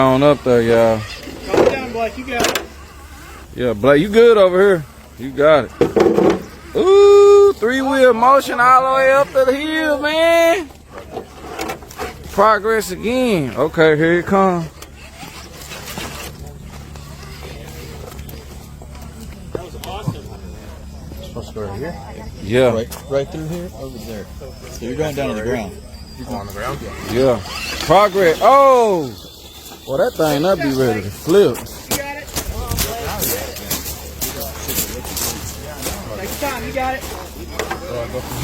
On up there, y'all. Calm down, Blake. You got it. Yeah, Blake, you good over here. You got it. Ooh, 3-wheel motion all the way up to the hill, man. Progress again. Okay, here it comes. That was awesome. Supposed to go right here? Yeah. Right through here? Over there. So you're going down to the ground. You're on the ground? Yeah. Progress. Oh! Well, that thing up be ready to flip. You got it. Take your time. You got it.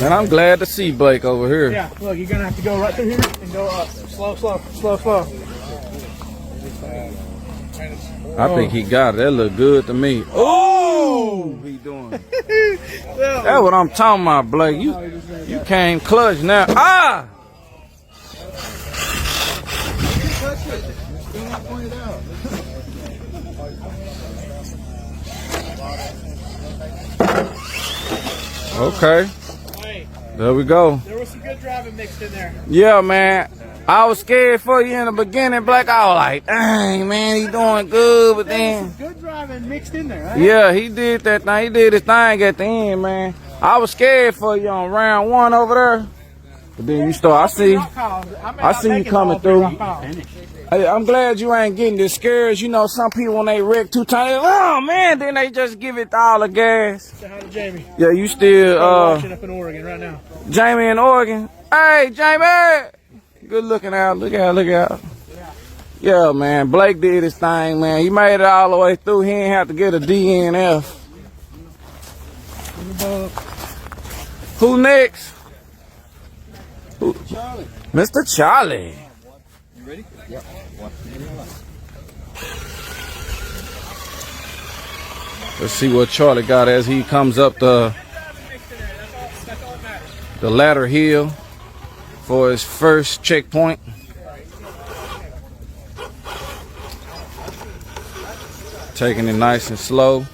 Man, I'm glad to see Blake over here. Yeah, look, you're going to have to go right through here and go up. Slow, slow, slow, slow. I think he got it. That look good to me. Oh! He doing it. That's what I'm talking about, Blake. You came clutch now. Ah! Okay. There we go. There was some good driving mixed in there. Yeah, man. I was scared for you in the beginning, Blake. I was like, dang, man, he doing good, but then... Some good driving mixed in there, right? Yeah, he did that thing. He did his thing at the end, man. I was scared for you on round 1 over there. But then you start, I see you coming through. Hey, I'm glad you ain't getting discouraged. You know, some people, when they wreck 2 times, oh, man, then they just give it all the gas. Say hi to Jamie. Yeah, you still... watching up in Oregon right now. Jamie in Oregon. Hey, Jamie! Good looking out. Look out, look out. Yeah, man. Blake did his thing, man. He made it all the way through. He ain't have to get a DNF. Who next? Who? Charlie. Mr. Charlie. You ready? Yep. Let's see what Charlie got as he comes up the ladder hill for his first checkpoint. Taking it nice and slow.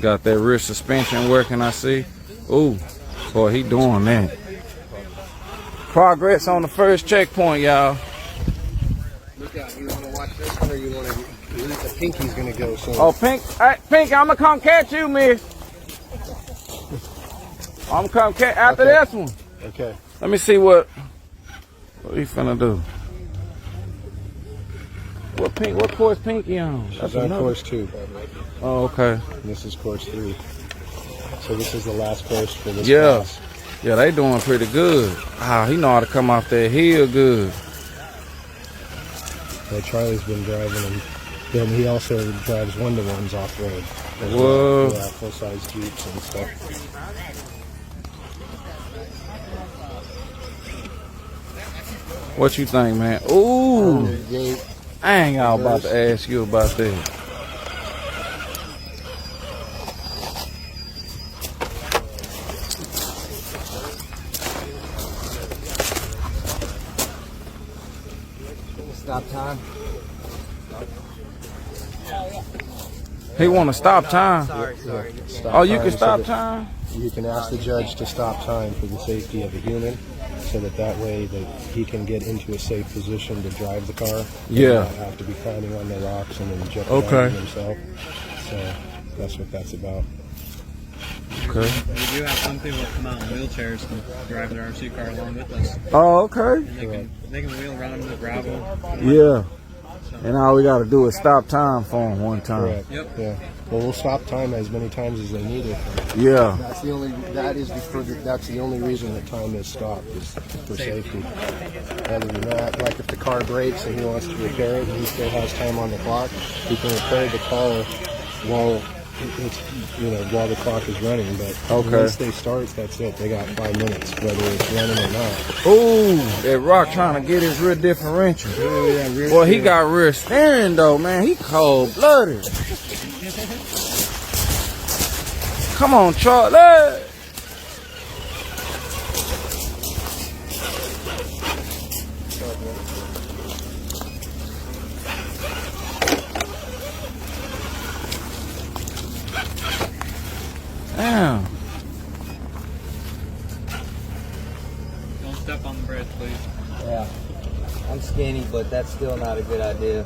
Got that rear suspension working, I see. Ooh, boy, he doing that. Progress on the first checkpoint, y'all. Look out, you want to watch this one or you want to... The pinky's going to go soon. Oh, Pink, hey, Pink, I'm going to come catch you, miss. I'm going to come catch after this one. Okay. Let me see what he finna do. What course Pinky on? She's on course 2. Oh, okay. And this is course 3. So this is the last course for this class. Yeah, they doing pretty good. Ah, he know how to come off that hill good. So Charlie's been driving, and then he also drives one-to-ones off-road. Whoa. Yeah, full-size Jeeps and stuff. What you think, man? Ooh, I ain't all about to ask you about that. Stop time. He want to stop time. Sorry. Oh, you can stop time? You can ask the judge to stop time for the safety of the human, so that way that he can get into a safe position to drive the car. Yeah. And not have to be climbing on the rocks and then jeopardizing himself. So that's what that's about. Okay. We do have some people that come out in wheelchairs and drive their RC car along with us. Oh, okay. And they can wheel around in the gravel. Yeah. And all we got to do is stop time for him one time. Correct. Yep. Yeah. Well, we'll stop time as many times as they need it. Yeah. That's the only reason that time is stopped is for safety. Other than that, like if the car breaks and he wants to repair it and he still has time on the clock, he can repair the car while while the clock is running. But once they start, that's it. They got 5 minutes, whether it's running or not. Ooh, that rock trying to get his rear differential. Boy, he got rear steering though, man. He cold blooded. Come on, Charlie. Damn. Don't step on the bridge, please. Yeah. I'm scared. skinny, but that's still not a good idea.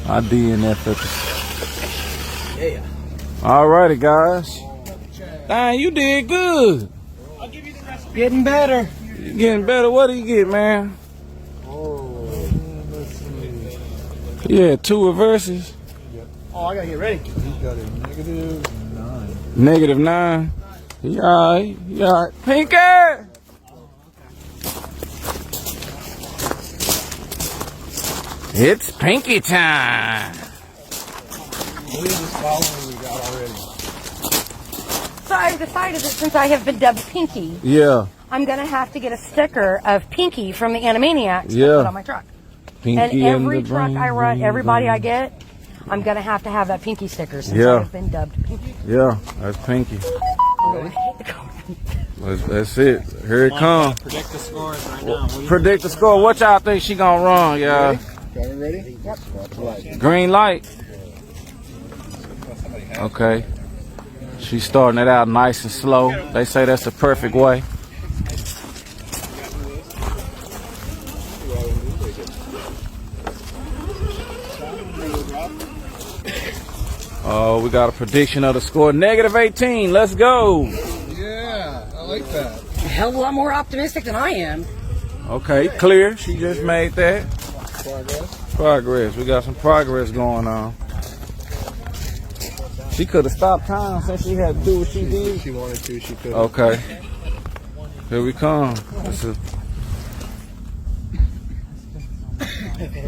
I DNF it. Yeah. Alrighty, guys. Dang, you did good. Getting better. You getting better. What do you get, man? Yeah, 2 reverses. Oh, I gotta get ready. -9. He alright. He alright. Pinky! It's Pinky time. So I've decided that since I have been dubbed Pinky, Yeah. I'm gonna have to get a sticker of Pinky from the Animaniacs to Yeah. put on my truck. Pinky And every the truck I run, brain, everybody I brain. get, I'm gonna have to have that Pinky sticker since Yeah. I've been dubbed Pinky. Yeah, that's Pinky. Although I hate the color. That's it. Here it comes. Predict the scores right now. Predict the score. What y'all think she gonna run, y'all? Got it ready? Yep. Green light. Okay. She's starting it out nice and slow. They say that's the perfect way. Oh, we got a prediction of the score. -18. Let's go. Yeah, I like that. A hell of a lot more optimistic than I am. Okay, clear. She just made that. Progress. Progress. We got some progress going on. She could have stopped time since she had to do what she If did. she wanted to, she could. Okay. Here we come.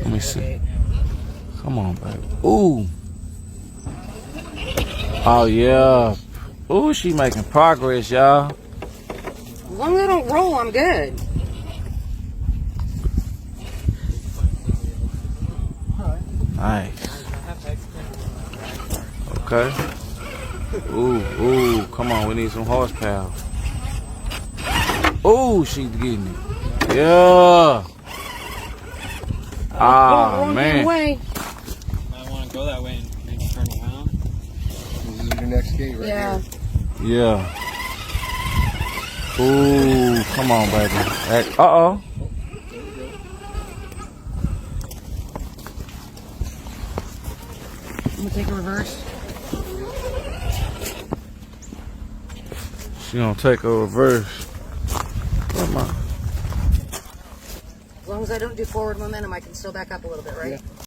Let me see. Come on, baby. Ooh. Oh, yeah. Ooh, she making progress, y'all. As long as I don't roll, I'm good. Nice. Okay. Ooh, come on. We need some horsepower. Ooh, she's getting it. Yeah. Ah, man. Way. Might want to go that way and maybe turn around. This is your next gate right Yeah. here. Yeah. Ooh, come on, baby. Uh-oh. I'm gonna take a reverse. She gonna take a reverse. Come on. As long as I don't do forward momentum, I can still back up a little bit, right?